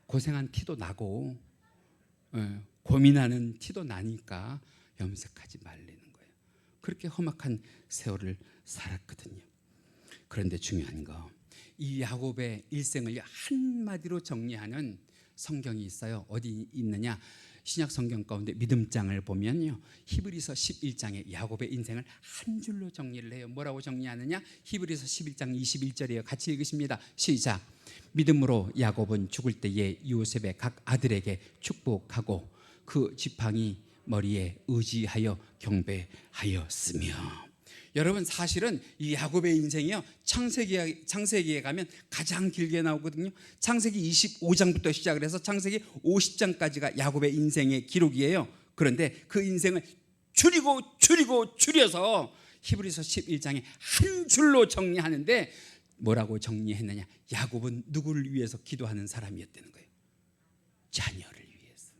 고생한 티도 나고 고민하는 티도 나니까 염색하지 말라는 거예요. 그렇게 험악한 세월을 살았거든요. 그런데 중요한 거, 이 야곱의 일생을 한마디로 정리하는 성경이 있어요. 어디 있느냐? 신약 성경 가운데 믿음장을 보면요, 히브리서 11장에 야곱의 인생을 한 줄로 정리를 해요. 뭐라고 정리하느냐? 히브리서 11장 21절이에요. 같이 읽으십니다. 시작. 믿음으로 야곱은 죽을 때에 요셉의 각 아들에게 축복하고 그 지팡이 머리에 의지하여 경배하였으며. 여러분, 사실은 이 야곱의 인생이요, 창세기에 가면 가장 길게 나오거든요. 창세기 25장부터 시작을 해서 창세기 50장까지가 야곱의 인생의 기록이에요. 그런데 그 인생을 줄여서 히브리서 11장에 한 줄로 정리하는데 뭐라고 정리했느냐? 야곱은 누구를 위해서 기도하는 사람이었다는 거예요. 자녀를 위해서.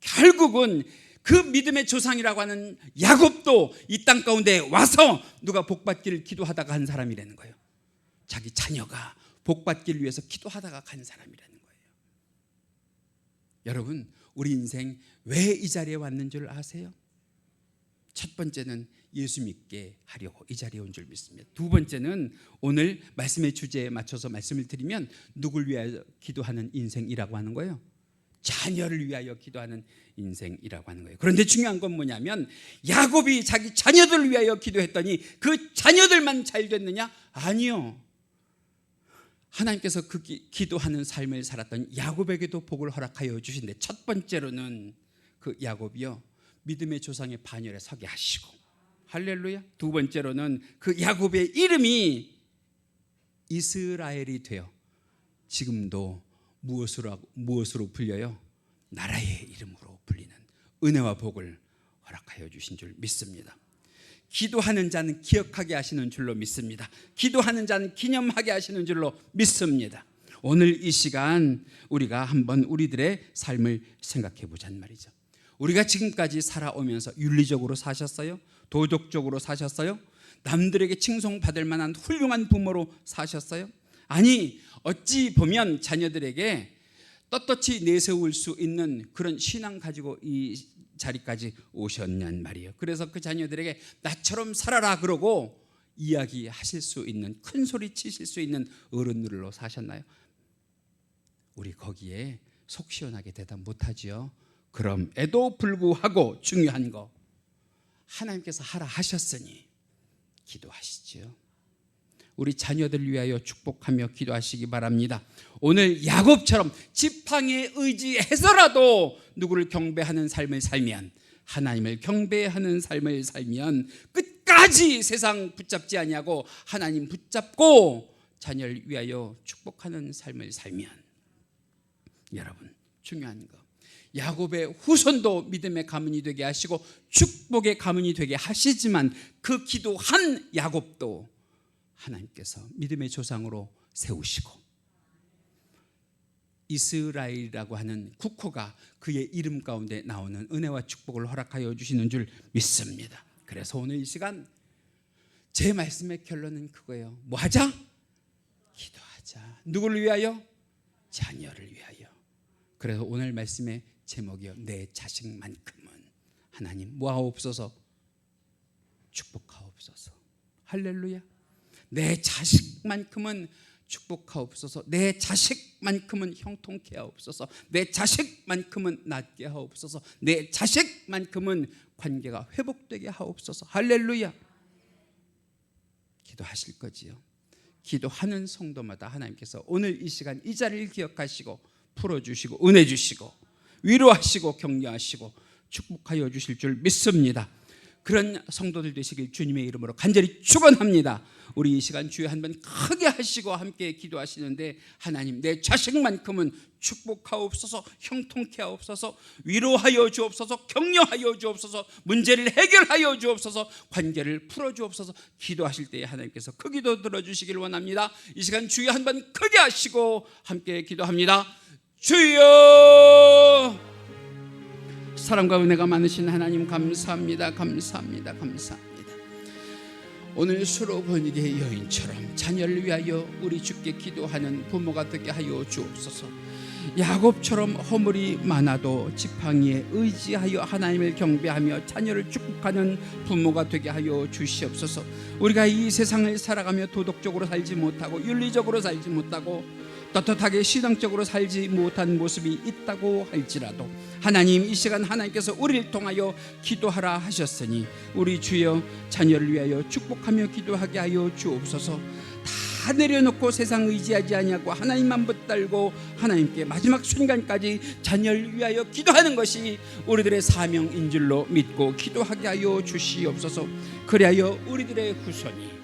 결국은 그 믿음의 조상이라고 하는 야곱도 이 땅 가운데 와서 누가 복받기를 기도하다가 한 사람이라는 거예요. 자기 자녀가 복받기를 위해서 기도하다가 간 사람이라는 거예요. 여러분, 우리 인생 왜 이 자리에 왔는 줄 아세요? 첫 번째는 예수 믿게 하려고 이 자리에 온 줄 믿습니다. 두 번째는 오늘 말씀의 주제에 맞춰서 말씀을 드리면 누굴 위하여 기도하는 인생이라고 하는 거예요. 자녀를 위하여 기도하는 인생이라고 하는 거예요. 그런데 중요한 건 뭐냐면 야곱이 자기 자녀들을 위하여 기도했더니 그 자녀들만 잘 됐느냐? 아니요. 하나님께서 그 기도하는 삶을 살았던 야곱에게도 복을 허락하여 주신데 첫 번째로는 그 야곱이요, 믿음의 조상의 반열에 서게 하시고, 할렐루야. 두 번째로는 그 야곱의 이름이 이스라엘이 되어 지금도 무엇으로 불려요? 나라의 이름으로 불리는 은혜와 복을 허락하여 주신 줄 믿습니다. 기도하는 자는 기억하게 하시는 줄로 믿습니다. 기도하는 자는 기념하게 하시는 줄로 믿습니다. 오늘 이 시간 우리가 한번 우리들의 삶을 생각해 보자는 말이죠. 우리가 지금까지 살아오면서 윤리적으로 사셨어요? 도덕적으로 사셨어요? 남들에게 칭송받을 만한 훌륭한 부모로 사셨어요? 아니, 어찌 보면 자녀들에게 떳떳이 내세울 수 있는 그런 신앙 가지고 이 자리까지 오셨냔 말이에요. 그래서 그 자녀들에게 나처럼 살아라 그러고 이야기하실 수 있는, 큰 소리 치실 수 있는 어른들로 사셨나요? 우리 거기에 속 시원하게 대답 못하지요. 그럼에도 불구하고 중요한 거, 하나님께서 하라 하셨으니 기도하시지요. 우리 자녀들 위하여 축복하며 기도하시기 바랍니다. 오늘 야곱처럼 지팡이에 의지해서라도 누구를 경배하는 삶을 살면, 하나님을 경배하는 삶을 살면 끝까지 세상 붙잡지 아니하고 하나님 붙잡고 자녀를 위하여 축복하는 삶을 살면, 여러분 중요한 거, 야곱의 후손도 믿음의 가문이 되게 하시고 축복의 가문이 되게 하시지만 그 기도한 야곱도 하나님께서 믿음의 조상으로 세우시고 이스라엘이라고 하는 국호가 그의 이름 가운데 나오는 은혜와 축복을 허락하여 주시는 줄 믿습니다. 그래서 오늘 이 시간 제 말씀의 결론은 그거예요. 뭐 하자? 기도하자. 누구를 위하여? 자녀를 위하여. 그래서 오늘 말씀의 제목이요, 내 자식만큼은 하나님 뭐하옵소서? 축복하옵소서. 할렐루야. 내 자식만큼은 축복하옵소서. 내 자식만큼은 형통케 하옵소서. 내 자식만큼은 낫게 하옵소서. 내 자식만큼은 관계가 회복되게 하옵소서. 할렐루야. 기도하실 거지요. 기도하는 성도마다 하나님께서 오늘 이 시간 이 자리를 기억하시고 풀어주시고 은혜 주시고 위로하시고 격려하시고 축복하여 주실 줄 믿습니다. 그런 성도들 되시길 주님의 이름으로 간절히 축원합니다. 우리 이 시간 주여 한번 크게 하시고 함께 기도하시는데, 하나님 내 자식만큼은 축복하옵소서, 형통케 하옵소서, 위로하여 주옵소서, 격려하여 주옵소서, 문제를 해결하여 주옵소서, 관계를 풀어 주옵소서. 기도하실 때에 하나님께서 그 기도 들어주시길 원합니다. 이 시간 주여 한번 크게 하시고 함께 기도합니다. 주여, 사랑과 은혜가 많으신 하나님 감사합니다. 감사합니다. 감사합니다. 오늘 수로 번익의 여인처럼 자녀를 위하여 우리 주께 기도하는 부모가 되게 하여 주옵소서. 야곱처럼 허물이 많아도 지팡이에 의지하여 하나님을 경배하며 자녀를 축복하는 부모가 되게 하여 주시옵소서. 우리가 이 세상을 살아가며 도덕적으로 살지 못하고 윤리적으로 살지 못하고 떳떳하게 신앙적으로 살지 못한 모습이 있다고 할지라도 하나님, 이 시간 하나님께서 우리를 통하여 기도하라 하셨으니 우리 주여 자녀를 위하여 축복하며 기도하게 하여 주옵소서. 다 내려놓고 세상 의지하지 아니하고 하나님만 붙들고 하나님께 마지막 순간까지 자녀를 위하여 기도하는 것이 우리들의 사명인 줄로 믿고 기도하게 하여 주시옵소서. 그리하여 우리들의 후손이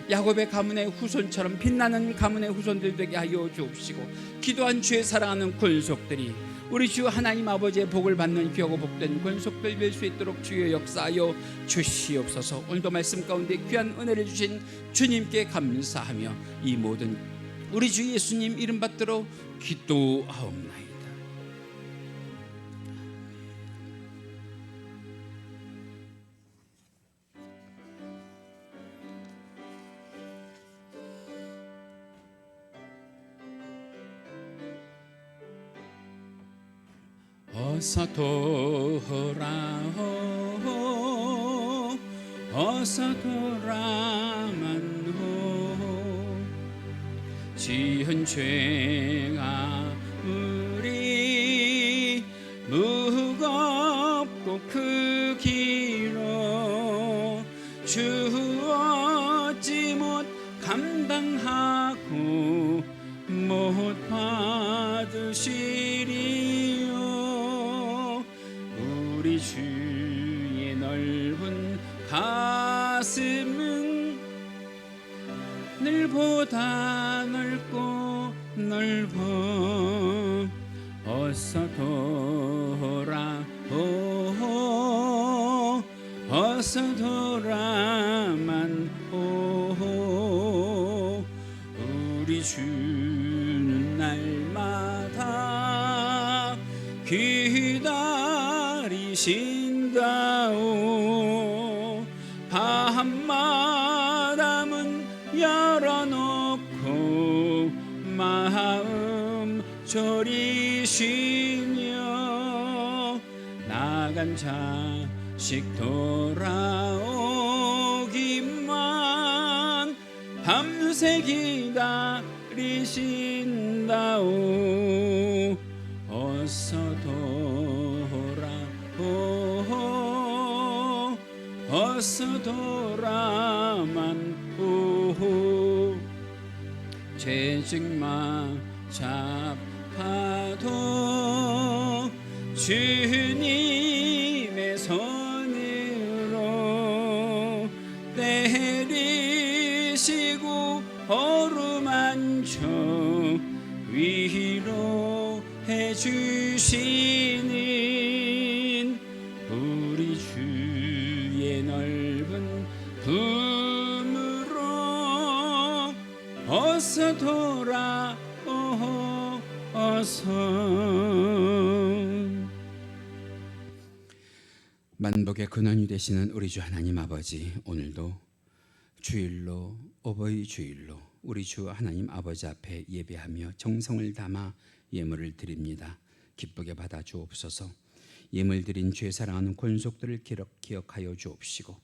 야곱의 가문의 후손처럼 빛나는 가문의 후손들 되게 하여 주옵시고, 기도한 주의 사랑하는 권속들이 우리 주 하나님 아버지의 복을 받는 귀하고 복된 권속들 될 수 있도록 주여 역사하여 주시옵소서. 오늘도 말씀 가운데 귀한 은혜를 주신 주님께 감사하며 이 모든 우리 주 예수님 이름 받들어 기도하옵나이다. 어서 돌아오, 어서 돌아만호. 지은 죄가 우리 무겁고 크기로 주었지 못 감당하고 못 받으시리요. 우리 주 가슴은 늘보다 넓고 넓어 어서 돌아오 어서 돌아만 오 우리 주는 날마다 기다리신다오 밤마다 문 열어놓고 마음 졸이시며 나간 자식 돌아오기만 밤새 기다리신다오 어서 돌아오 어서 돌아만 오 죄증만 잡아도 주님의 손으로 때리시고 어루만져 위로해 주시는 우리 주의 넓은 품으로 어서 돌아오 어서 만복의 근원이 되시는 우리 주 하나님 아버지, 오늘도 주일로 어버이 주일로 우리 주 하나님 아버지 앞에 예배하며 정성을 담아 예물을 드립니다. 기쁘게 받아 주옵소서. 예물 드린 주의 사랑하는 권속들을 기억하여 주옵시고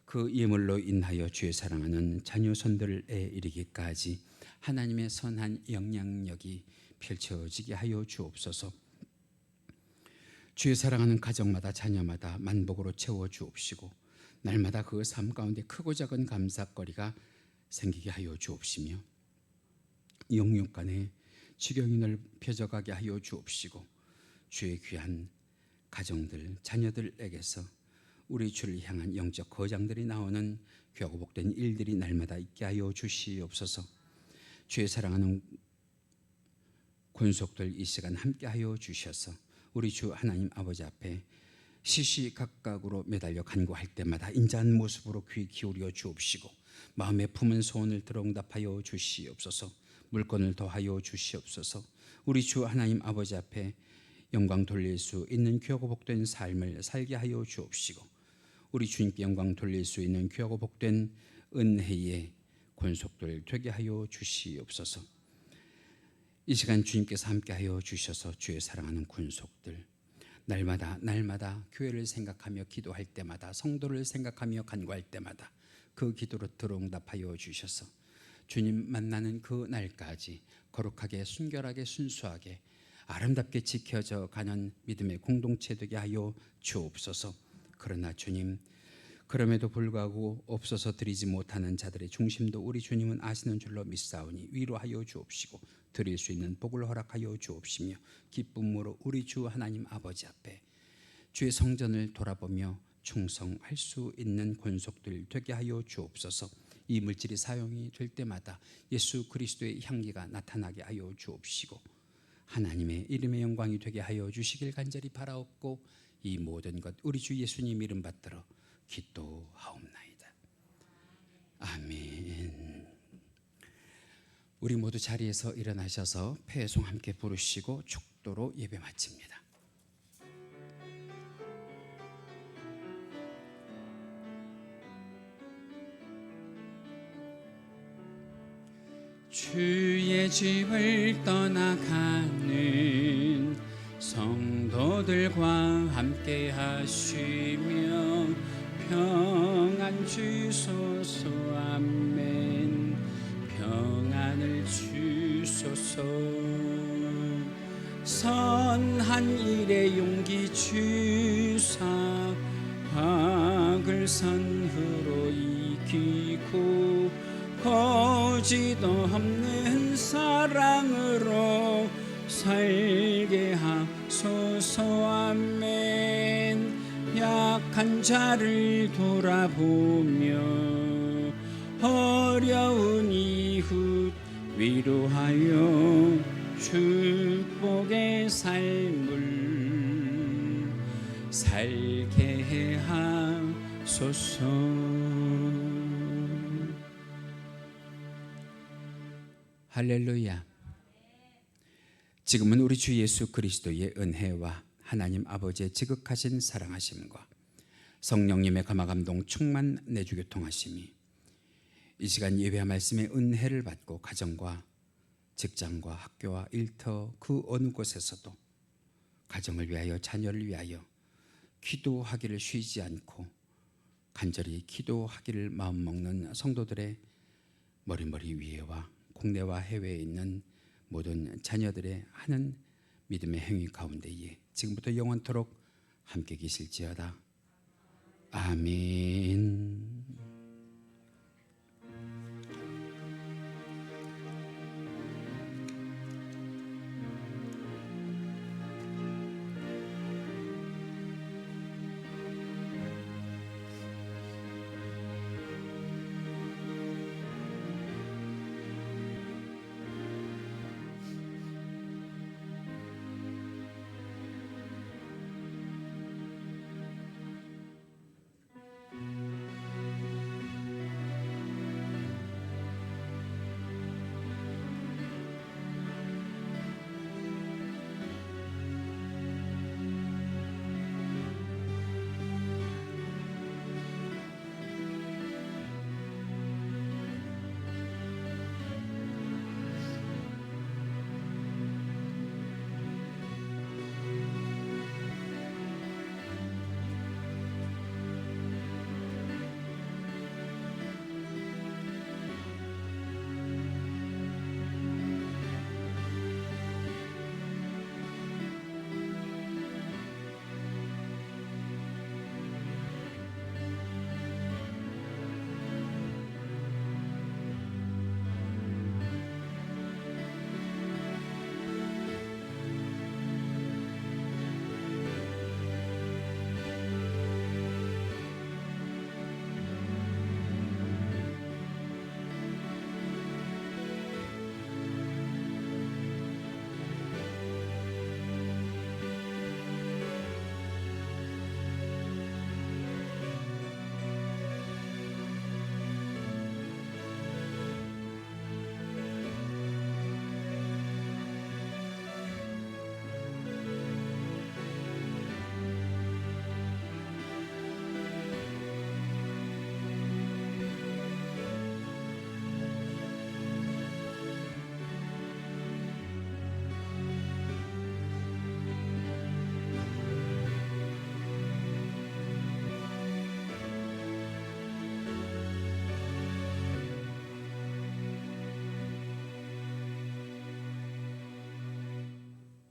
그 예물로 인하여 주의 사랑하는 자녀손들에 이르기까지 하나님의 선한 영향력이 펼쳐지게 하여 주옵소서. 주의 사랑하는 가정마다 자녀마다 만복으로 채워 주옵시고 날마다 그 삶 가운데 크고 작은 감사거리가 생기게 하여 주옵시며 영육 간에 지경이 넓혀져가게 하여 주옵시고 주의 귀한 가정들 자녀들에게서 우리 주를 향한 영적 거장들이 나오는 귀하고 복된 일들이 날마다 있게 하여 주시옵소서. 주의 사랑하는 권속들 이 시간 함께 하여 주셔서 우리 주 하나님 아버지 앞에 시시각각으로 매달려 간구할 때마다 인자한 모습으로 귀 기울여 주옵시고 마음에 품은 소원을 들어응답하여 주시옵소서. 물건을 더하여 주시옵소서. 우리 주 하나님 아버지 앞에 영광 돌릴 수 있는 귀하고 복된 삶을 살게 하여 주옵시고 우리 주님께 영광 돌릴 수 있는 귀하고 복된 은혜의 권속들 되게 하여 주시옵소서. 이 시간 주님께서 함께하여 주셔서 주의 사랑하는 권속들 날마다 교회를 생각하며 기도할 때마다 성도를 생각하며 간구할 때마다 그 기도로 들어응답하여 주셔서 주님 만나는 그 날까지 거룩하게 순결하게 순수하게 아름답게 지켜져 가는 믿음의 공동체 되게 하여 주옵소서. 그러나 주님 그럼에도 불구하고 없어서 드리지 못하는 자들의 중심도 우리 주님은 아시는 줄로 믿사오니 위로하여 주옵시고 드릴 수 있는 복을 허락하여 주옵시며 기쁨으로 우리 주 하나님 아버지 앞에 주의 성전을 돌아보며 충성할 수 있는 권속들 되게 하여 주옵소서. 이 물질이 사용이 될 때마다 예수 그리스도의 향기가 나타나게 하여 주옵시고 하나님의 이름의 영광이 되게 하여 주시길 간절히 바라옵고 이 모든 것 우리 주 예수님 이름 받들어 기도하옵나이다. 아멘. 우리 모두 자리에서 일어나셔서 패송 함께 부르시고 축도로 예배 마칩니다. 주의 집을 떠나가는 성도들과 함께 하시며 평안 주소서. 아멘. 평안을 주소서. 선한 일에 용기 주사 악을 선으로 이기고 거짓 없는 사랑으로 살게 하소서. 아멘. 약한 자를 돌아보며 어려운 이웃 위로하여 축복의 삶을 살게 하소서. 할렐루야. 지금은 우리 주 예수 그리스도의 은혜와 하나님 아버지의 지극하신 사랑하심과 성령님의 감화감동 충만 내주 교통하심이 이 시간 예배와 말씀의 은혜를 받고 가정과 직장과 학교와 일터 그 어느 곳에서도 가정을 위하여 자녀를 위하여 기도하기를 쉬지 않고 간절히 기도하기를 마음먹는 성도들의 머리머리 위에와 국내와 해외에 있는 모든 자녀들의 하는 믿음의 행위 가운데에 지금부터 영원토록 함께 계실지어다. 아멘.